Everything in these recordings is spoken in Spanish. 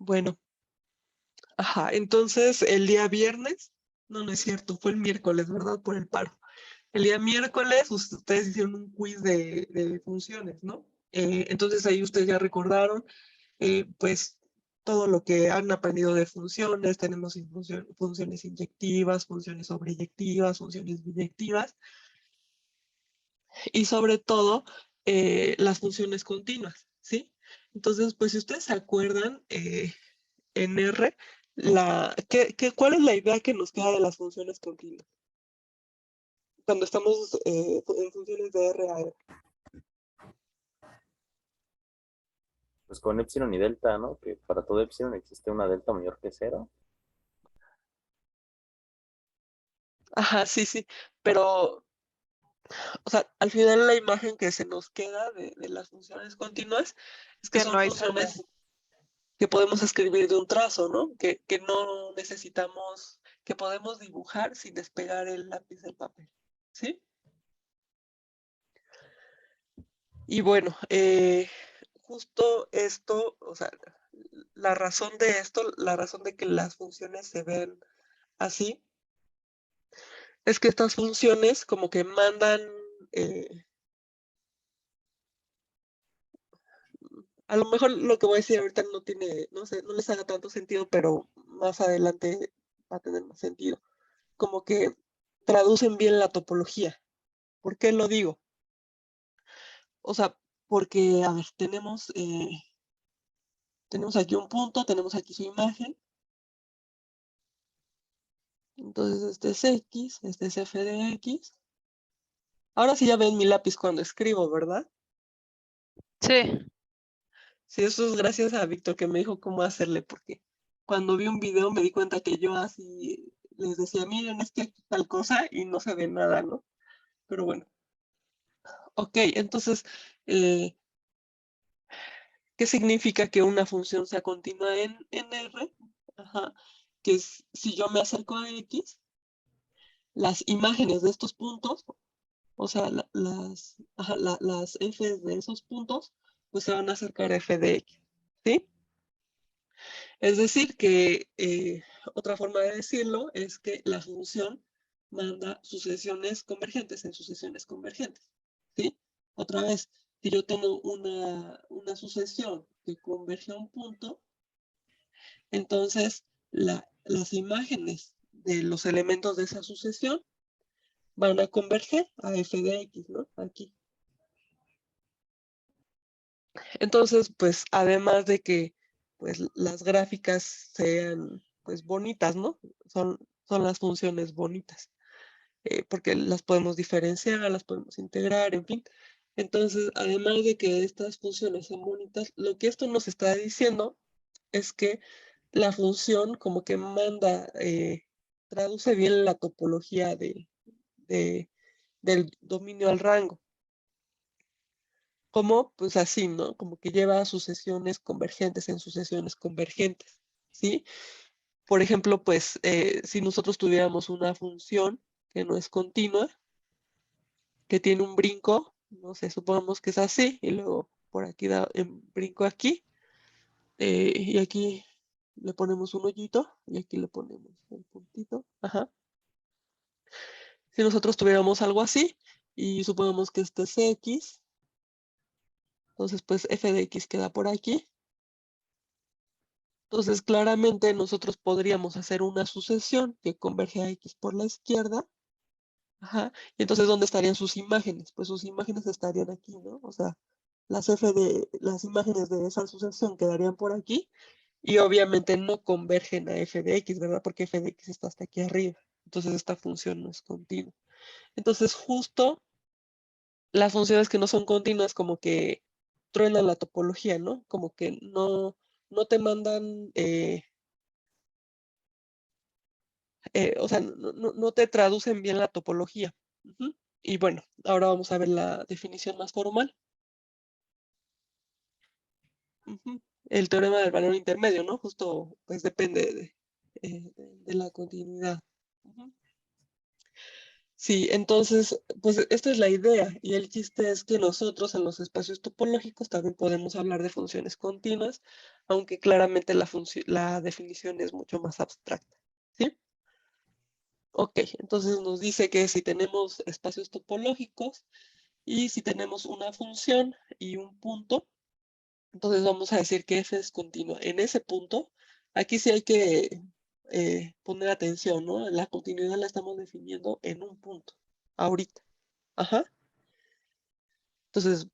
Bueno, entonces el día viernes, no es cierto, fue el miércoles, ¿verdad? Por el paro. El día miércoles ustedes hicieron un quiz de funciones, ¿no? Entonces ahí ustedes ya recordaron, pues, todo lo que han aprendido de funciones. Tenemos funciones inyectivas, funciones sobreyectivas, funciones biyectivas y sobre todo las funciones continuas, ¿sí? Entonces, pues si ustedes se acuerdan, en R, ¿cuál es la idea que nos queda de las funciones continuas? Cuando estamos en funciones de R a R. Pues con epsilon y delta, ¿no? Que para todo epsilon existe una delta mayor que cero. Sí, sí, pero, o sea, al final la imagen que se nos queda de las funciones continuas es que Que son no hay funciones que podemos escribir de un trazo, ¿no? Que no necesitamos, que podemos dibujar sin despegar el lápiz del papel, ¿sí? Y bueno, justo esto, o sea, la razón de esto, la razón de que las funciones se ven así, es que estas funciones como que mandan, a lo mejor lo que voy a decir ahorita no tiene, no sé, no les haga tanto sentido, pero más adelante va a tener más sentido. Como que traducen bien la topología. ¿Por qué lo digo? O sea, porque, a ver, tenemos aquí un punto, tenemos aquí su imagen. Entonces este es X, este es f de X. Ahora sí ya ven mi lápiz cuando escribo, ¿verdad? Sí. Sí, eso es gracias a Víctor que me dijo cómo hacerle, porque cuando vi un video me di cuenta que yo así les decía, miren, es que aquí tal cosa y no se ve nada, ¿no? Pero bueno. Ok, entonces, eh, ¿qué significa que una función sea continua en R? Que si yo me acerco a X, las imágenes de estos puntos, o sea, las f de esos puntos, pues se van a acercar a f de X, ¿sí? Es decir, que otra forma de decirlo es que la función manda sucesiones convergentes en sucesiones convergentes, ¿sí? Otra vez, si yo tengo una sucesión que converge a un punto, entonces las imágenes de los elementos de esa sucesión van a converger a f de X, ¿no? Aquí. Entonces, pues, además de que pues, las gráficas sean pues bonitas, ¿no? Son las funciones bonitas, porque las podemos diferenciar, las podemos integrar, en fin. Entonces, además de que estas funciones son bonitas, lo que esto nos está diciendo es que la función como que traduce bien la topología del dominio al rango. Como, pues así, ¿no? Como que lleva sucesiones convergentes en sucesiones convergentes, ¿sí? Por ejemplo, pues, si nosotros tuviéramos una función que no es continua, que tiene un brinco, no sé, supongamos que es así, y luego por aquí da en brinco aquí, y aquí le ponemos un hoyito, y aquí le ponemos el puntito, Si nosotros tuviéramos algo así, y supongamos que este es X, entonces pues f de X queda por aquí. Entonces, claramente nosotros podríamos hacer una sucesión que converge a X por la izquierda. Y entonces, ¿dónde estarían sus imágenes? Pues sus imágenes estarían aquí, ¿no? O sea, las imágenes de esa sucesión quedarían por aquí y obviamente no convergen a f de X, ¿verdad? Porque f de X está hasta aquí arriba. Entonces, esta función no es continua. Entonces, justo las funciones que no son continuas como que truenan la topología, ¿no? Como que no te mandan... o sea, no te traducen bien la topología. Y bueno, ahora vamos a ver la definición más formal. El teorema del valor intermedio, ¿no? Justo, pues depende de la continuidad. Sí, entonces, pues esta es la idea y el chiste es que nosotros en los espacios topológicos también podemos hablar de funciones continuas, aunque claramente la definición es mucho más abstracta, ¿sí? Ok, entonces nos dice que si tenemos espacios topológicos y si tenemos una función y un punto, entonces vamos a decir que f es continua. En ese punto, aquí sí hay que poner atención, ¿no? La continuidad la estamos definiendo en un punto, ahorita. Ajá. Entonces,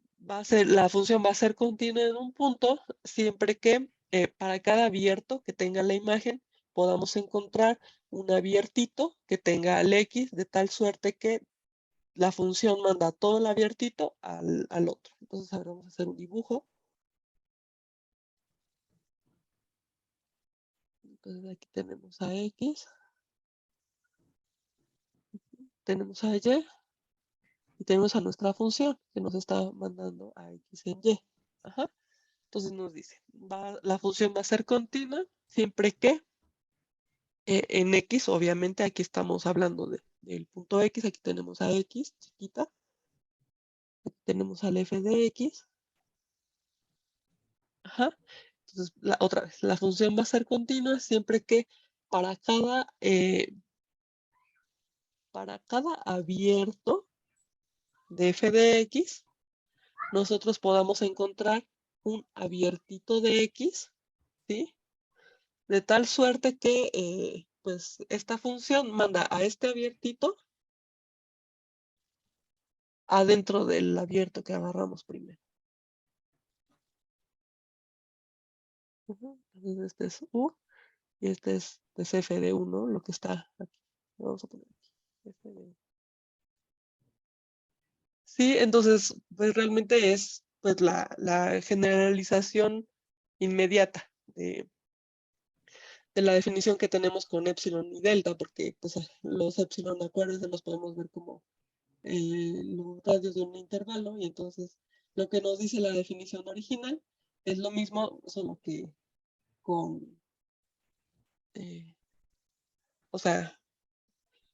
la función va a ser continua en un punto siempre que para cada abierto que tenga la imagen podamos encontrar un abiertito que tenga al X de tal suerte que la función manda todo el abiertito al otro. Entonces, ahora vamos a hacer un dibujo. Entonces, aquí tenemos a X, tenemos a Y y tenemos a nuestra función que nos está mandando a X en Y. Ajá. Entonces nos dice, la función va a ser continua siempre que en X, obviamente aquí estamos hablando del punto X, aquí tenemos a X chiquita, aquí tenemos al f de X, ajá. Entonces, otra vez, la función va a ser continua siempre que para cada abierto de f de X, nosotros podamos encontrar un abiertito de X, ¿sí? De tal suerte que, pues, esta función manda a este abiertito adentro del abierto que agarramos primero. Entonces este es U y este es f de 1, lo que está aquí. Vamos a poner aquí. F de... Sí, entonces, pues realmente es pues la generalización inmediata de la definición que tenemos con epsilon y delta, porque pues los epsilon, acuérdense, los podemos ver como los radios de un intervalo, y entonces lo que nos dice la definición original es lo mismo, solo que con, o sea,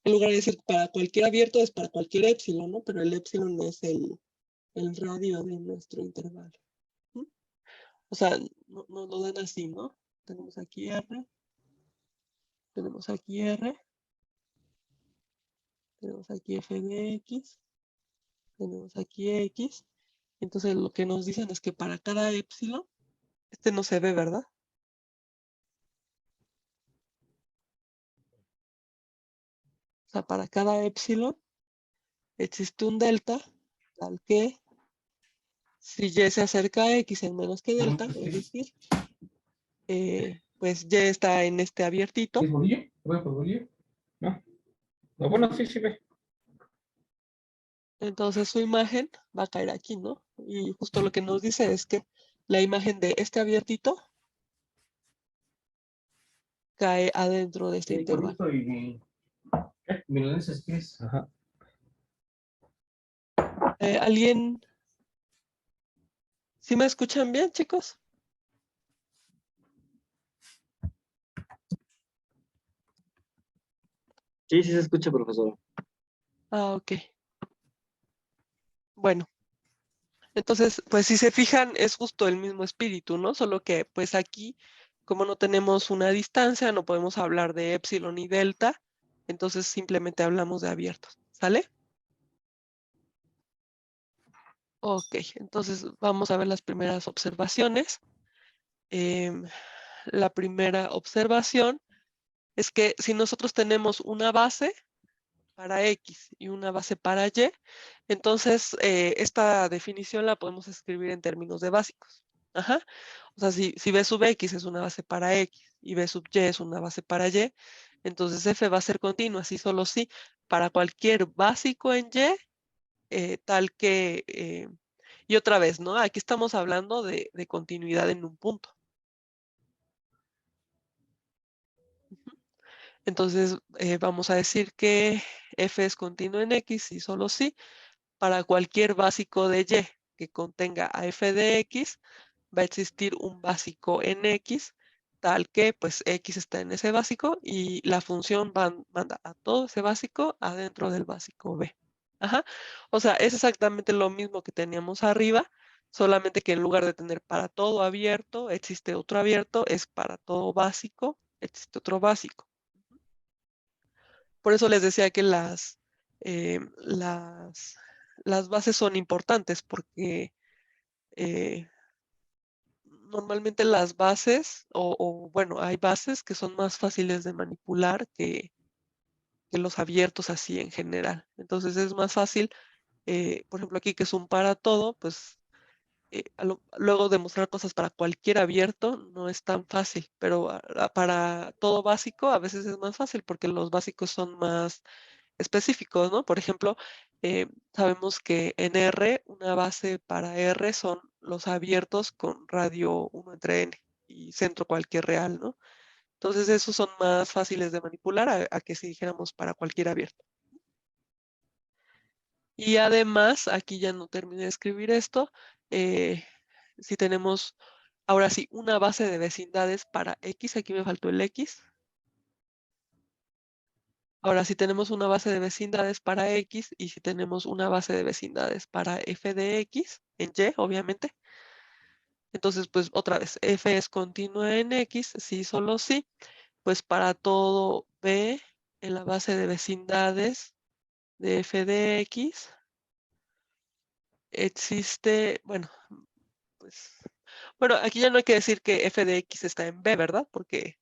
en lugar de decir para cualquier abierto es para cualquier epsilon, ¿no? Pero el epsilon es el radio de nuestro intervalo. ¿Sí? O sea, no lo dan así, ¿no? Tenemos aquí R, tenemos aquí R, tenemos aquí f de X, tenemos aquí X. Entonces lo que nos dicen es que para cada epsilon, este no se ve, ¿verdad? O sea, para cada epsilon existe un delta, tal que si Y se acerca a X en menos que delta, es decir, pues Y está en este abiertito. ¿Es bolillo? ¿Voy por bolillo? No. No, bueno, sí, sí ve. Entonces su imagen va a caer aquí, ¿no? Y justo lo que nos dice es que la imagen de este abiertito cae adentro de este intervalo. Y milanesa, si quieres. Ajá. ¿Alguien? ¿Sí me escuchan bien, chicos? Sí, sí se escucha, profesor. Ah, ok. Bueno, entonces, pues si se fijan, es justo el mismo espíritu, ¿no? Solo que, pues aquí, como no tenemos una distancia, no podemos hablar de epsilon y delta, entonces simplemente hablamos de abiertos, ¿sale? Ok, entonces vamos a ver las primeras observaciones. La primera observación es que si nosotros tenemos una base para X y una base para Y, entonces esta definición la podemos escribir en términos de básicos. Ajá. O sea, si B sub X es una base para X y B sub Y es una base para Y, entonces F va a ser continua, sí, solo sí, para cualquier básico en Y, tal que... y otra vez, ¿no? Aquí estamos hablando de continuidad en un punto. Entonces, vamos a decir que F es continuo en X y solo sí para cualquier básico de Y que contenga a F de X, va a existir un básico en X tal que pues X está en ese básico y la función manda a todo ese básico adentro del básico B. Ajá. O sea, es exactamente lo mismo que teníamos arriba, solamente que en lugar de tener para todo abierto, existe otro abierto, es para todo básico, existe otro básico. Por eso les decía que eh, las, las bases son importantes porque eh, normalmente las bases, bueno, hay bases que son más fáciles de manipular que los abiertos así en general. Entonces es más fácil, por ejemplo aquí que es un para todo, pues luego demostrar cosas para cualquier abierto no es tan fácil, pero para todo básico a veces es más fácil porque los básicos son más específicos, ¿no? Por ejemplo, sabemos que en R, una base para R son los abiertos con radio 1 entre N y centro cualquier real, ¿no? Entonces esos son más fáciles de manipular a que si dijéramos para cualquier abierto. Y además, aquí ya no terminé de escribir esto, si tenemos, ahora sí, una base de vecindades para X, aquí me faltó el X. Ahora, si tenemos una base de vecindades para X y si tenemos una base de vecindades para f de X, en Y, obviamente, entonces, pues otra vez, f es continua en X, sí, solo sí, pues para todo B en la base de vecindades de f de X, existe, bueno, pues, bueno, aquí ya no hay que decir que f de X está en B, ¿verdad? Porque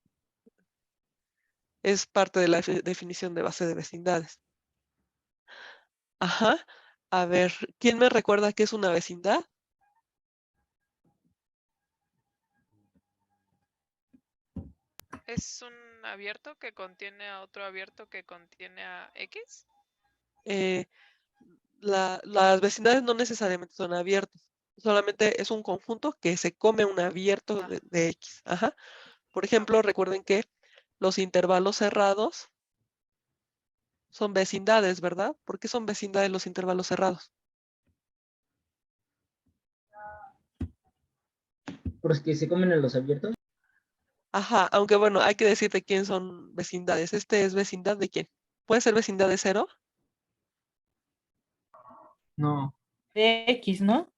es parte de la definición de base de vecindades. Ajá. A ver, ¿quién me recuerda qué es una vecindad? ¿Es un abierto que contiene a otro abierto que contiene a X? Eh, las vecindades no necesariamente son abiertos, solamente es un conjunto que se come un abierto de X. Ajá. Por ejemplo, Ok. recuerden que los intervalos cerrados son vecindades, ¿verdad? ¿Por qué son vecindades los intervalos cerrados? Porque se comen en los abiertos. Ajá, aunque bueno, hay que decir de quién son vecindades. ¿Este es vecindad de quién? ¿Puede ser vecindad de 0? No. De X, ¿no?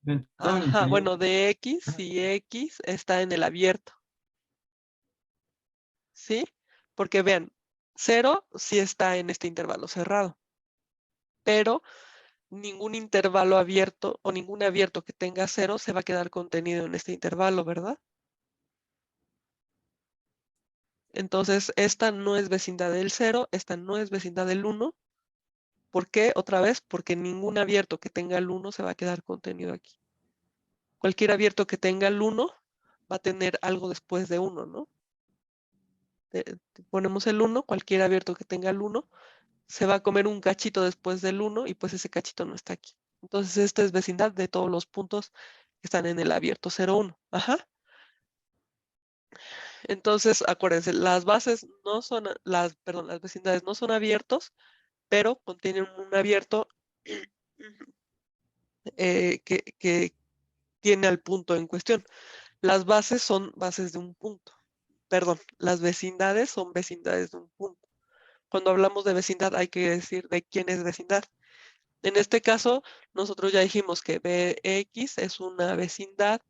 De todo el Ajá, inferior. bueno, de X, si X está en el abierto, ¿sí? Porque vean, 0 sí está en este intervalo cerrado, pero ningún intervalo abierto o ningún abierto que tenga 0 se va a quedar contenido en este intervalo, ¿verdad? Entonces, esta no es vecindad del 0, esta no es vecindad del 1. ¿Por qué? Otra vez, porque ningún abierto que tenga el 1 se va a quedar contenido aquí. Cualquier abierto que tenga el 1 va a tener algo después de 1, ¿no? Ponemos el 1, cualquier abierto que tenga el 1 se va a comer un cachito después del 1 y pues ese cachito no está aquí. Entonces, esta es vecindad de todos los puntos que están en el abierto 0, 1. Ajá. Entonces, acuérdense, las bases no son, perdón, las vecindades no son abiertos, pero contienen un abierto que tiene al punto en cuestión. Las bases son bases de un punto. Perdón, las vecindades son vecindades de un punto. Cuando hablamos de vecindad hay que decir de quién es vecindad. En este caso, nosotros ya dijimos que Bx es una vecindad,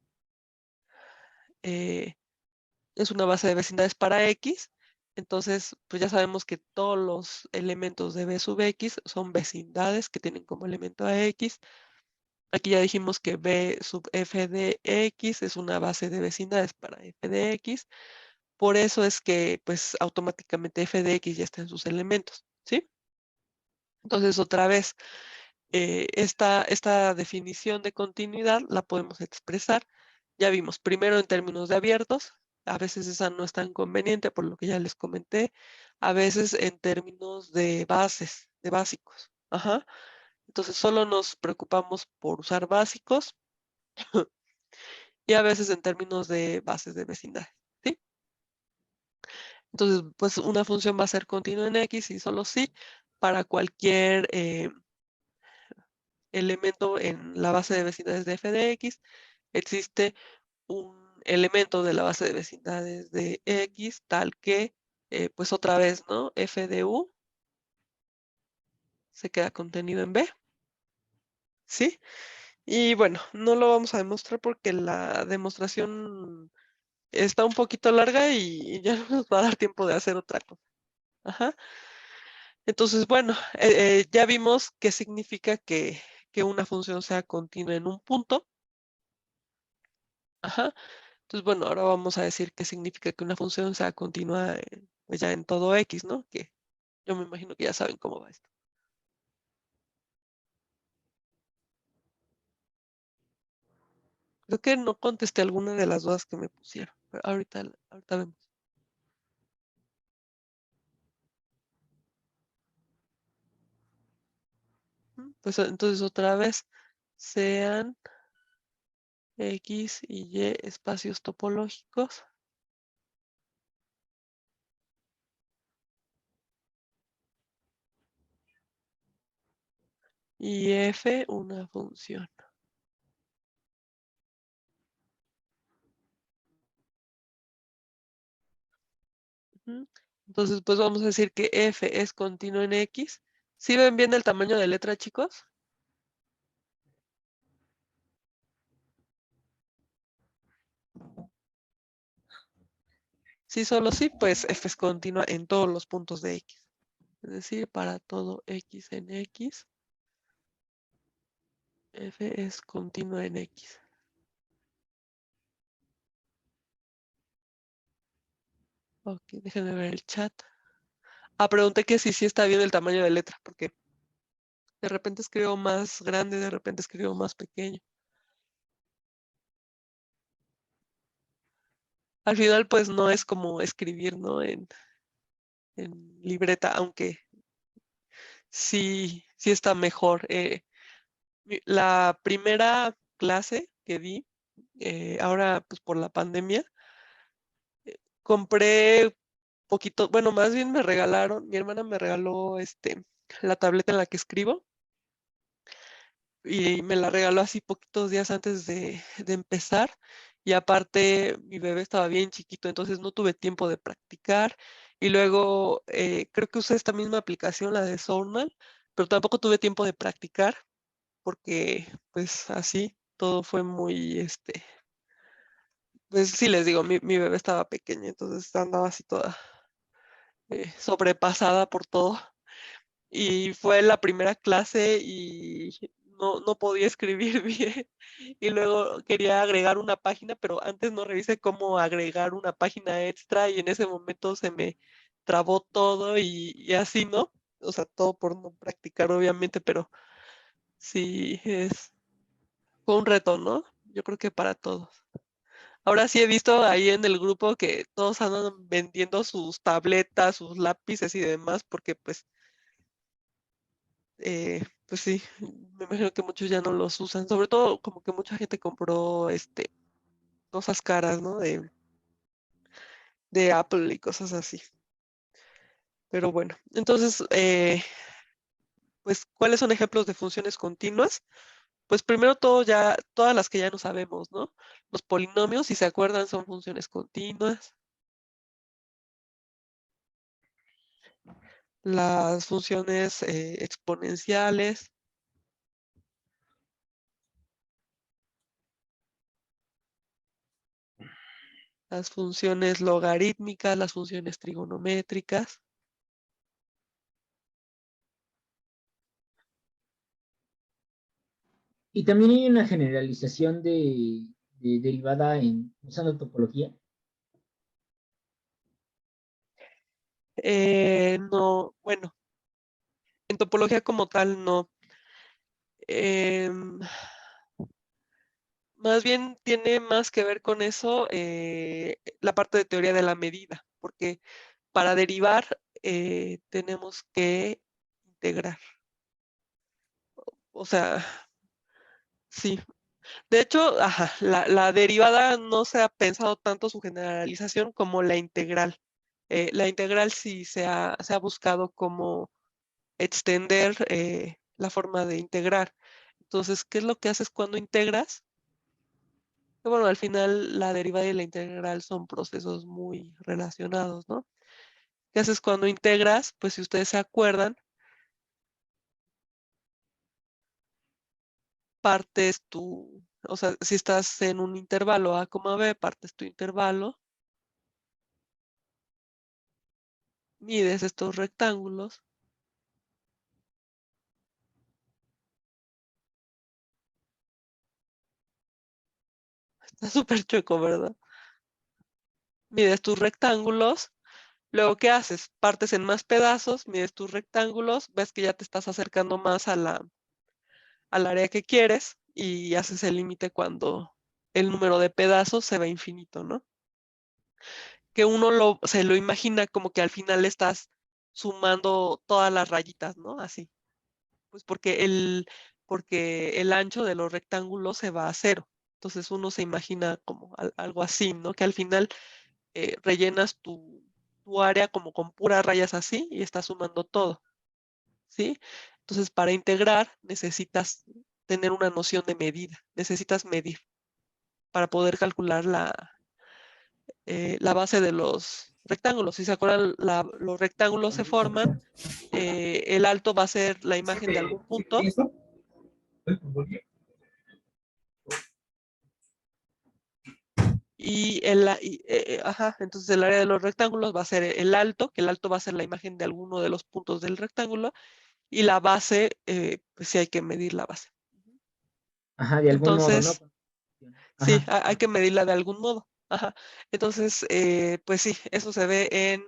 es una base de vecindades para X. Entonces, pues ya sabemos que todos los elementos de B sub X son vecindades que tienen como elemento a X. Aquí ya dijimos que B sub f de X es una base de vecindades para f de X. Por eso es que, pues, automáticamente f de X ya está en sus elementos, ¿sí? Entonces, otra vez, esta definición de continuidad la podemos expresar. Ya vimos, primero en términos de abiertos, a veces esa no es tan conveniente por lo que ya les comenté, a veces en términos de bases, de básicos. Ajá. Entonces solo nos preocupamos por usar básicos y a veces en términos de bases de vecindad, ¿sí? Entonces, pues una función va a ser continua en X y solo sí para cualquier elemento en la base de vecindades de f de X existe un elemento de la base de vecindades de X, tal que, pues otra vez, ¿no? F de U se queda contenido en B, ¿sí? Y bueno, no lo vamos a demostrar porque la demostración está un poquito larga y ya no nos va a dar tiempo de hacer otra cosa. Ajá. Entonces, bueno, ya vimos qué significa que una función sea continua en un punto. Ajá. Entonces, bueno, ahora vamos a decir qué significa que una función sea continua pues ya en todo X, ¿no? Que yo me imagino que ya saben cómo va esto. Creo que no contesté alguna de las dudas que me pusieron, pero ahorita vemos. Pues entonces otra vez, sean X y Y espacios topológicos. Y F una función. Ujú. Entonces, pues vamos a decir que F es continuo en X. ¿Sí ven bien el tamaño de letra, chicos? Sí, solo sí, pues F es continua en todos los puntos de X. Es decir, para todo X en X, F es continua en X. Ok, déjenme ver el chat. Pregunté que si sí está bien el tamaño de letra, porque de repente escribo más grande, de repente escribo más pequeño. Al final, pues no es como escribir, ¿no? En libreta, aunque sí está mejor. La primera clase que di, ahora pues por la pandemia, compré poquito, bueno, más bien me regalaron, mi hermana me regaló la tableta en la que escribo y me la regaló así poquitos días antes de empezar. Y aparte, mi bebé estaba bien chiquito, entonces no tuve tiempo de practicar. Y luego creo que usé esta misma aplicación, la de Journal, pero tampoco tuve tiempo de practicar porque pues así todo fue muy, pues sí les digo, mi bebé estaba pequeña, entonces andaba así toda sobrepasada por todo. Y fue la primera clase y no podía escribir bien. Y luego quería agregar una página, pero antes no revisé cómo agregar una página extra y en ese momento se me trabó todo y así, ¿no? O sea, todo por no practicar, obviamente, pero sí fue un reto, ¿no? Yo creo que para todos. Ahora sí he visto ahí en el grupo que todos andan vendiendo sus tabletas, sus lápices y demás, porque pues sí, me imagino que muchos ya no los usan. Sobre todo como que mucha gente compró cosas caras, ¿no? De Apple y cosas así. Pero bueno, entonces, pues, ¿cuáles son ejemplos de funciones continuas? Pues primero todas las que ya no sabemos, ¿no? Los polinomios, si se acuerdan, son funciones continuas. Las funciones exponenciales, las funciones logarítmicas, las funciones trigonométricas. Y también hay una generalización de derivada usando topología. No, bueno, en topología como tal no. Em, Más bien tiene más que ver con eso la parte de teoría de la medida, porque para derivar tenemos que integrar. O sea, sí. De hecho, ajá, la derivada no se ha pensado tanto su generalización como la integral. La integral sí se ha buscado como extender la forma de integrar. Entonces, ¿qué es lo que haces cuando integras? Que bueno, al final la derivada y la integral son procesos muy relacionados, ¿no? ¿Qué haces cuando integras? Pues si ustedes se acuerdan, partes tu, o sea, si estás en un intervalo A, B, partes tu intervalo, mides estos rectángulos, está súper chueco, ¿verdad? Mides tus rectángulos, luego ¿qué haces? Partes en más pedazos, mides tus rectángulos, ves que ya te estás acercando más a al área que quieres y haces el límite cuando el número de pedazos se va infinito, ¿no? Que uno se lo imagina como que al final estás sumando todas las rayitas, ¿no? Así. Pues porque el ancho de los rectángulos se va a cero. Entonces uno se imagina como algo así, ¿no? Que al final rellenas tu área como con puras rayas así y estás sumando todo, ¿sí? Entonces para integrar necesitas tener una noción de medida, necesitas medir para poder calcular la base de los rectángulos. Si se acuerdan, los rectángulos se forman, el alto va a ser la imagen de algún punto. Entonces el área de los rectángulos va a ser el alto, que el alto va a ser la imagen de alguno de los puntos del rectángulo, y la base, pues sí hay que medir la base. Ajá, de algún modo, ¿no? Entonces, sí, Ajá. hay que medirla de algún modo. Ajá. Entonces, pues sí, eso se ve en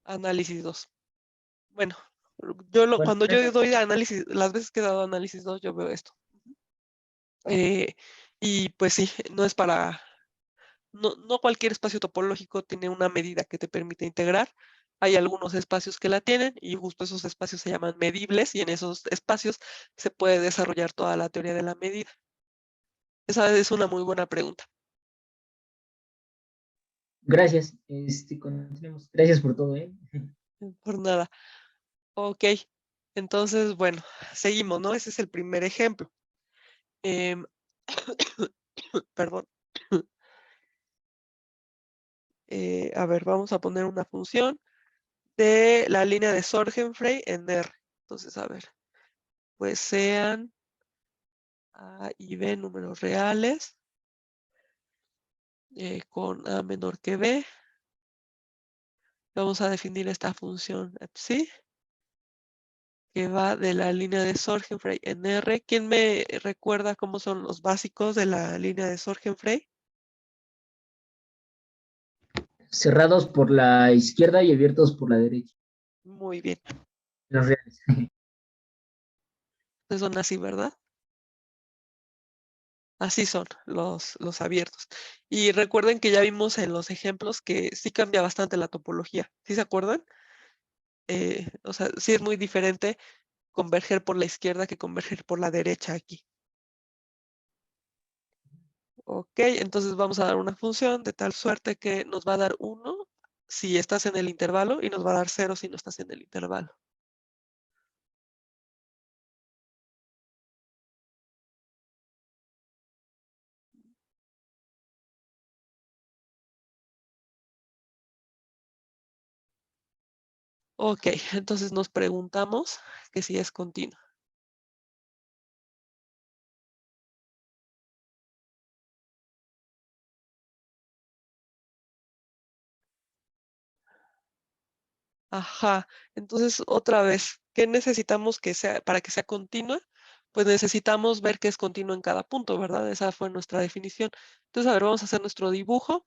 análisis 2. Bueno, Bueno, cuando yo doy análisis, las veces que he dado análisis 2, yo veo esto. Y pues sí, no es para, no cualquier espacio topológico tiene una medida que te permite integrar. Hay algunos espacios que la tienen y justo esos espacios se llaman medibles y en esos espacios se puede desarrollar toda la teoría de la medida. Esa es una muy buena pregunta. gracias. Continuemos. Gracias por todo, ¿eh? Por nada. Ok. Entonces, bueno, seguimos, ¿no? Ese es el primer ejemplo. Em, perdón. A ver, vamos a poner una función de la línea de Sorgenfrey en R. Entonces, a ver, pues sean A y B números reales con A menor que B. Vamos a definir esta función psi que va de la línea de Sorgenfrey en R. ¿Quién me recuerda cómo son los básicos de la línea de Sorgenfrey? Cerrados por la izquierda y abiertos por la derecha. Muy bien. Los reales. Entonces son así, ¿verdad? Así son los abiertos. Y recuerden que ya vimos en los ejemplos que sí cambia bastante la topología. ¿Sí se acuerdan? O sea, sí es muy diferente converger por la izquierda que converger por la derecha aquí. Ok, entonces vamos a dar una función de tal suerte que nos va a dar 1 si estás en el intervalo y nos va a dar 0 si no estás en el intervalo. Ok, entonces nos preguntamos que si es continua. Ajá, entonces otra vez, ¿qué necesitamos que sea para que sea continua? Pues necesitamos ver que es continua en cada punto, ¿verdad? Esa fue nuestra definición. Entonces, a ver, vamos a hacer nuestro dibujo.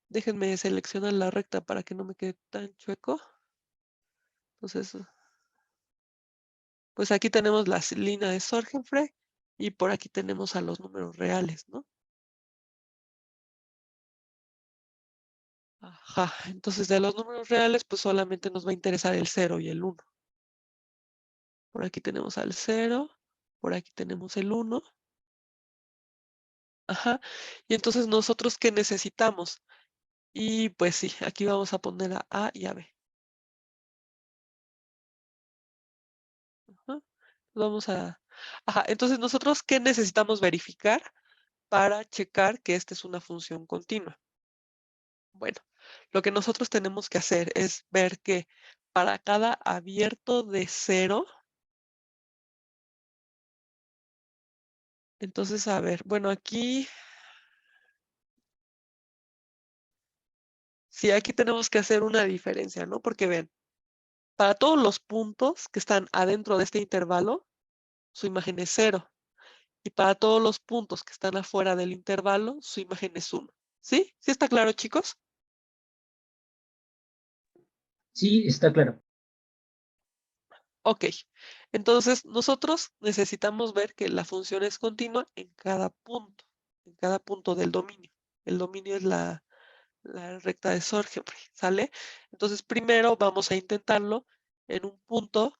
Déjenme seleccionar la recta para que no me quede tan chueco. Entonces, pues aquí tenemos la línea de Sorgenfrey y por aquí tenemos a los números reales, ¿no? Ajá, entonces de los números reales, pues solamente nos va a interesar el 0 y el 1. Por aquí tenemos al 0, por aquí tenemos el 1. Ajá, y entonces nosotros, ¿qué necesitamos? Y pues sí, aquí vamos a poner a A y a B. Ajá. Vamos a Ajá, entonces nosotros, ¿qué necesitamos verificar para checar que esta es una función continua? Bueno, lo que nosotros tenemos que hacer es ver que para cada abierto de 0, entonces, a ver, bueno, aquí, sí, aquí tenemos que hacer una diferencia, ¿no? Porque ven, para todos los puntos que están adentro de este intervalo, su imagen es 0. Y para todos los puntos que están afuera del intervalo, su imagen es 1. ¿Sí? ¿Sí está claro, chicos? Sí, está claro. Ok. Entonces, nosotros necesitamos ver que la función es continua en cada punto del dominio. El dominio es la recta de Sorgenfrey, ¿sale? Entonces, primero vamos a intentarlo en un punto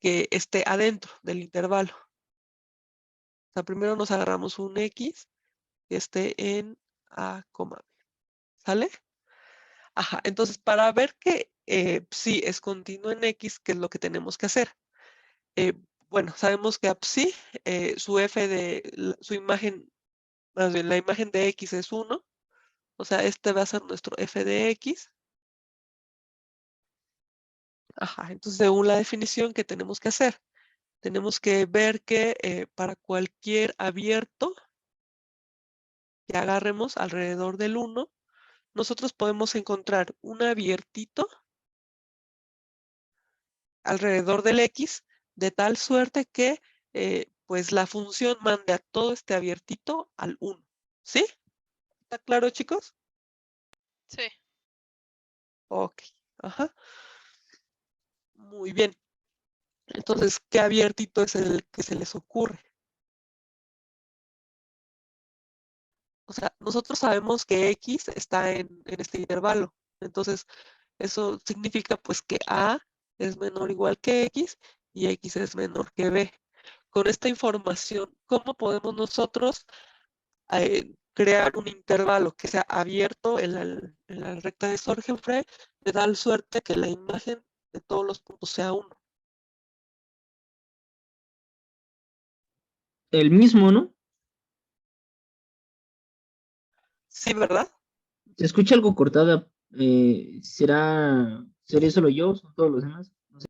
que esté adentro del intervalo. O sea, primero nos agarramos un X que esté en A, B, ¿sale? Ajá, entonces para ver que psi es continuo en X, ¿qué es lo que tenemos que hacer? Eh, bueno, sabemos que a psi, su f de, su imagen, más bien la imagen de X es 1, o sea, este va a ser nuestro f de X. Ajá, entonces según la definición, ¿qué tenemos que hacer? Tenemos que ver que para cualquier abierto que agarremos alrededor del 1, nosotros podemos encontrar un abiertito alrededor del X, de tal suerte que pues la función mande a todo este abiertito al 1. ¿Sí? ¿Está claro, chicos? Sí. Ok. Ajá. Muy bien. Entonces, ¿qué abiertito es el que se les ocurre? O sea, nosotros sabemos que X está en este intervalo. Entonces, eso significa pues que A es menor o igual que X y X es menor que B. Con esta información, ¿cómo podemos nosotros crear un intervalo que sea abierto en la recta de Sorgenfrey de tal suerte que la imagen de todos los puntos sea 1? El mismo, ¿no? Sí, ¿verdad? Se escucha algo cortada. ¿Seré solo yo o son todos los demás? No sé.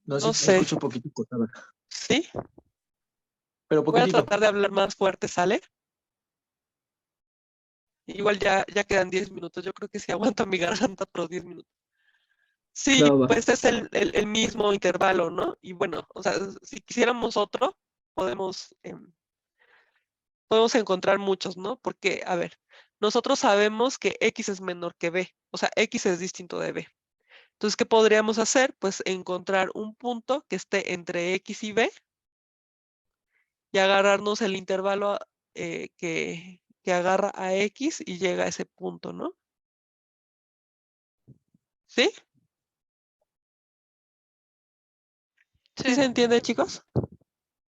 No, No sí, se sé. escucha un poquito cortada, ¿Sí? pero Voy a poquitito. tratar de hablar más fuerte, ¿sale? Igual ya quedan 10 minutos. Yo creo que sí aguanto mi garganta por 10 minutos. Sí, Va, va, va. pues es el mismo intervalo, ¿no? Y bueno, o sea, si quisiéramos otro, podemos, podemos encontrar muchos, ¿no? Porque, a ver, nosotros sabemos que X es menor que B, o sea, X es distinto de B. Entonces, ¿qué podríamos hacer? Pues encontrar un punto que esté entre X y B y agarrarnos el intervalo que agarra a X y llega a ese punto, ¿no? ¿Sí? ¿Sí Sí. se entiende, chicos?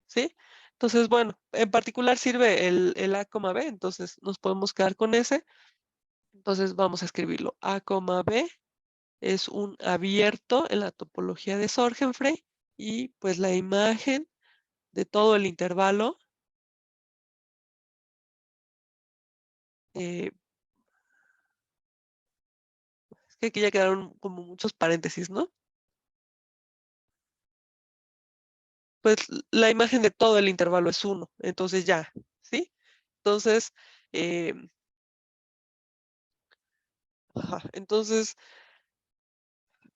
¿Sí? Entonces, bueno, en particular sirve el A, B, entonces nos podemos quedar con ese. Entonces vamos a escribirlo. A, B es un abierto en la topología de Sorgenfrey y pues la imagen de todo el intervalo es que aquí ya quedaron como muchos paréntesis, ¿no? Pues la imagen de todo el intervalo es 1, entonces ya, ¿sí? Entonces, eh, entonces,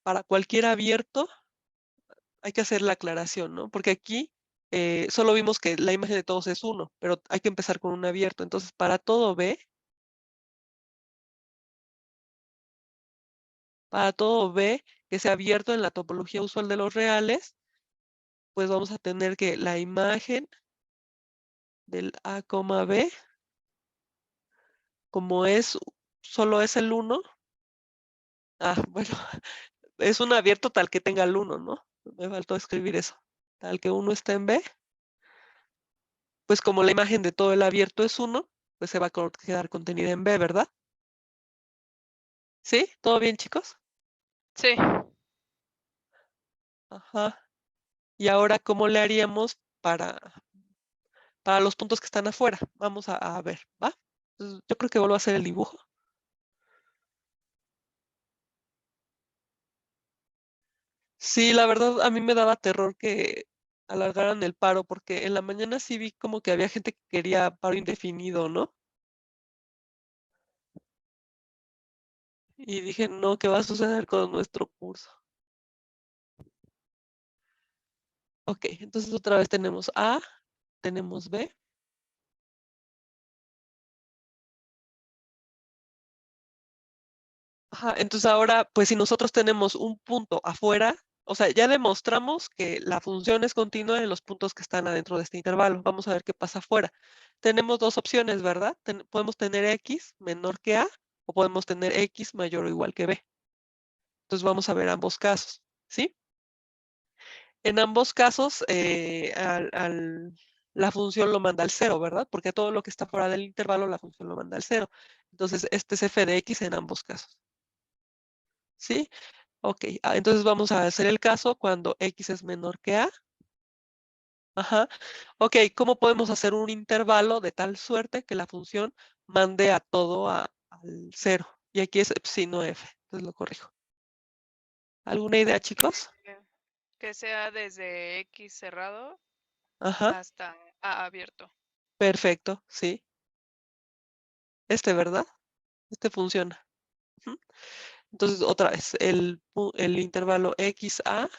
para cualquier abierto hay que hacer la aclaración, ¿no? Porque aquí solo vimos que la imagen de todos es 1, pero hay que empezar con un abierto. Entonces, para todo B, que sea abierto en la topología usual de los reales, pues vamos a tener que la imagen del A, B, como solo es el 1, bueno, es un abierto tal que tenga el 1, ¿no? Me faltó escribir eso. Tal que 1 está en B, pues como la imagen de todo el abierto es 1, pues se va a quedar contenida en B, ¿verdad? ¿Sí? ¿Todo bien, chicos? Sí. Ajá. Y ahora, ¿cómo le haríamos para los puntos que están afuera? Vamos a ver, ¿va? Entonces, yo creo que vuelvo a hacer el dibujo. Sí, la verdad, a mí me daba terror que alargaran el paro, porque en la mañana sí vi como que había gente que quería paro indefinido, ¿no? Y dije, no, ¿qué va a suceder con nuestro curso? Ok, entonces otra vez tenemos A, tenemos B. Ajá, entonces ahora, pues si nosotros tenemos un punto afuera, o sea, ya demostramos que la función es continua en los puntos que están adentro de este intervalo. Vamos a ver qué pasa afuera. Tenemos dos opciones, ¿verdad? Podemos tener x menor que a o podemos tener x mayor o igual que b. Entonces vamos a ver ambos casos, ¿sí? En ambos casos, la función lo manda al cero, ¿verdad? Porque todo lo que está fuera del intervalo, la función lo manda al cero. Entonces, este es f de x en ambos casos, ¿sí? Ok, entonces vamos a hacer el caso cuando x es menor que a. Ajá. Ok, ¿cómo podemos hacer un intervalo de tal suerte que la función mande a todo al cero? Y aquí es psino f, entonces lo corrijo. ¿Alguna idea, chicos? Que sea desde X cerrado Ajá, hasta A abierto. perfecto, sí. ¿Verdad? Este funciona. Ujú. Entonces, otra vez, el intervalo xa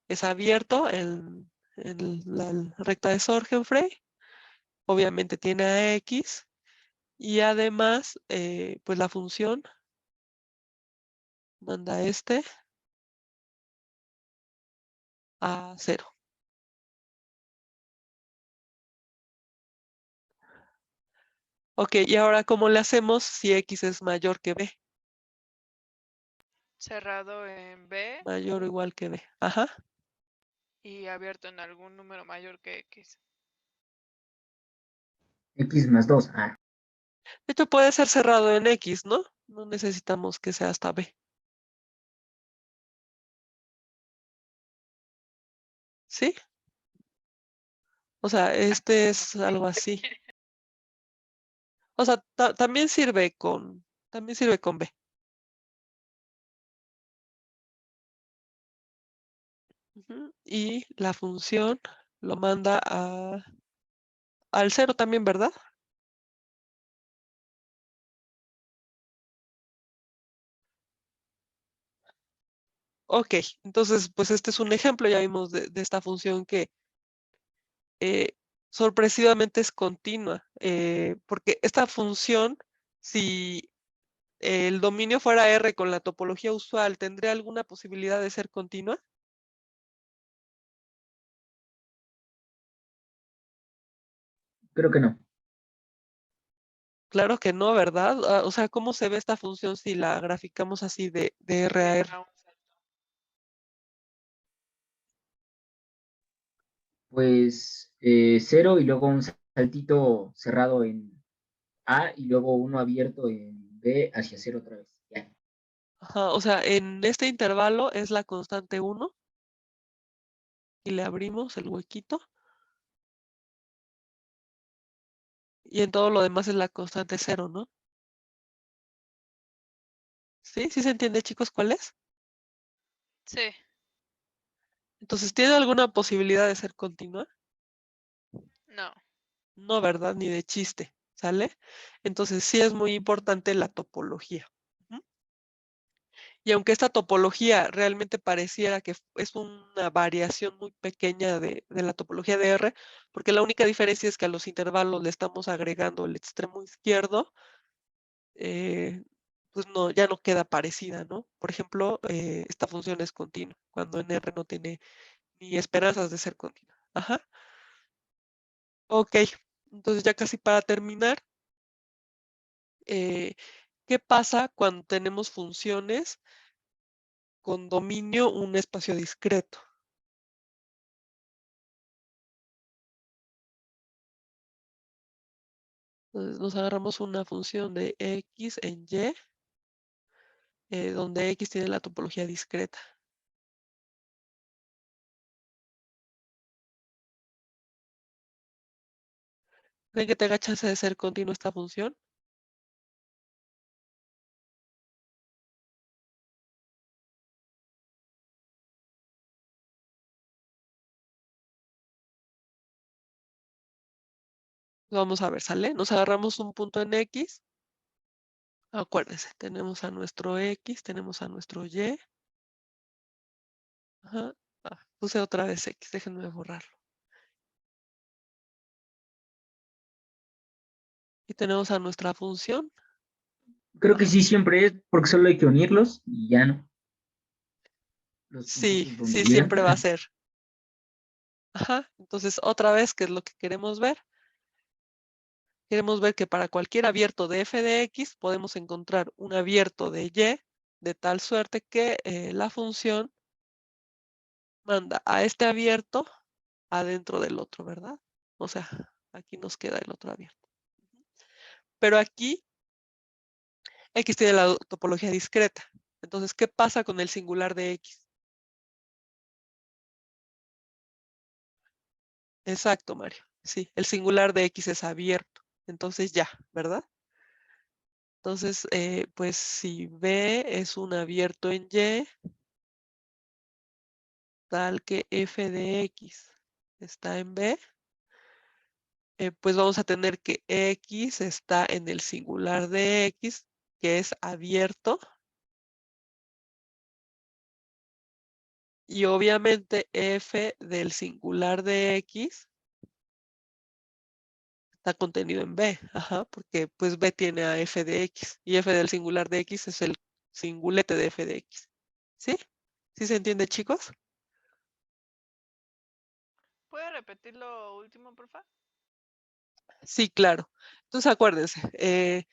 es abierto en la recta de Sorgenfrey. Obviamente tiene a x. Y además, pues la función manda a 0. Ok, y ahora, ¿cómo le hacemos si x es mayor que b? Cerrado en B Mayor o igual que b. Ajá. y abierto en algún número mayor que X. X más 2. Ah, De hecho, puede ser cerrado en x, ¿no? No necesitamos que sea hasta b. ¿Sí? O sea, este es algo así. O sea, también sirve con b. Ujú. Y la función lo manda al 0 también, ¿verdad? Ok, entonces, pues este es un ejemplo, ya vimos de esta función que eh, sorpresivamente es continua, porque esta función, si el dominio fuera R con la topología usual, ¿tendría alguna posibilidad de ser continua? creo que no. Claro que no, ¿verdad? Ah, o sea, ¿cómo se ve esta función si la graficamos así de R a R? Da un salto. Pues 0 y luego un saltito cerrado en A y luego uno abierto en B hacia 0 otra vez. Ya. Ajá, o sea, en este intervalo es la constante 1 y le abrimos el huequito y en todo lo demás es la constante 0, ¿no? ¿Sí? ¿Sí se entiende, chicos, cuál es? Sí, Entonces, ¿tiene alguna posibilidad de ser continua? no. No, ¿verdad? Ni de chiste, ¿sale? Entonces, sí es muy importante la topología. Ujú. Y aunque esta topología realmente pareciera que es una variación muy pequeña de la topología de R, porque la única diferencia es que a los intervalos le estamos agregando el extremo izquierdo, eh, pues no, ya no queda parecida, ¿no? Por ejemplo, esta función es continua, cuando en R no tiene ni esperanzas de ser continua. Ajá. Ok, entonces ya casi para terminar, ¿qué pasa cuando tenemos funciones con dominio un espacio discreto? Entonces nos agarramos una función de x en y, donde x tiene la topología discreta. ¿Creen que tenga chance de ser continua esta función? Vamos a ver, ¿sale? Nos agarramos un punto en X. Acuérdense, tenemos a nuestro X, tenemos a nuestro Y. Ajá. Puse otra vez X, déjenme borrarlo. Y tenemos a nuestra función. Creo que sí siempre es, porque solo hay que unirlos y ya no. Los Sí, puntitos donde sí, llegan. siempre va a ser. Ajá. Entonces, otra vez, ¿qué es lo que queremos ver? Queremos ver que para cualquier abierto de f de x podemos encontrar un abierto de y de tal suerte que la función manda a este abierto adentro del otro, ¿verdad? O sea, aquí nos queda el otro abierto. Pero aquí x tiene la topología discreta. Entonces, ¿qué pasa con el singular de x? Exacto, Mario. Sí, el singular de x es abierto. Entonces ya, ¿verdad? Entonces, pues si B es un abierto en Y, tal que f de x está en B, pues vamos a tener que x está en el singular de x, que es abierto. Y obviamente f del singular de x está contenido en B, ajá, porque pues B tiene a f de x y f del singular de x es el singulete de f de x. ¿Sí? ¿Sí se entiende, chicos? ¿Puede repetir lo último, por favor? Sí, claro. Entonces acuérdense,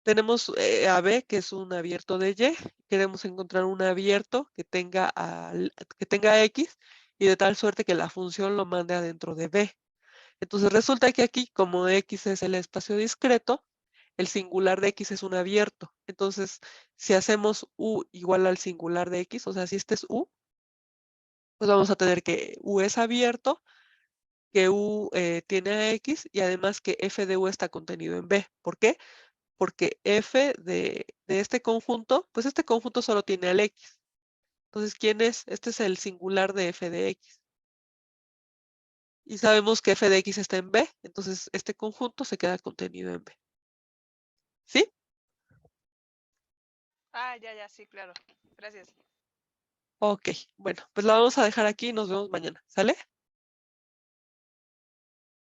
tenemos a B, que es un abierto de Y. Queremos encontrar un abierto que tenga X y de tal suerte que la función lo mande adentro de B. Entonces resulta que aquí, como X es el espacio discreto, el singular de X es un abierto. Entonces, si hacemos U igual al singular de X, o sea, si este es U, pues vamos a tener que U es abierto, que U tiene a X y además que f de U está contenido en B. ¿Por qué? Porque f de este conjunto, pues este conjunto solo tiene al x. Entonces, ¿quién es? Este es el singular de f de x. Y sabemos que f de x está en B, entonces este conjunto se queda contenido en B. ¿Sí? Ah, ya, sí, claro. Gracias. Ok, bueno, pues la vamos a dejar aquí y nos vemos mañana. ¿Sale?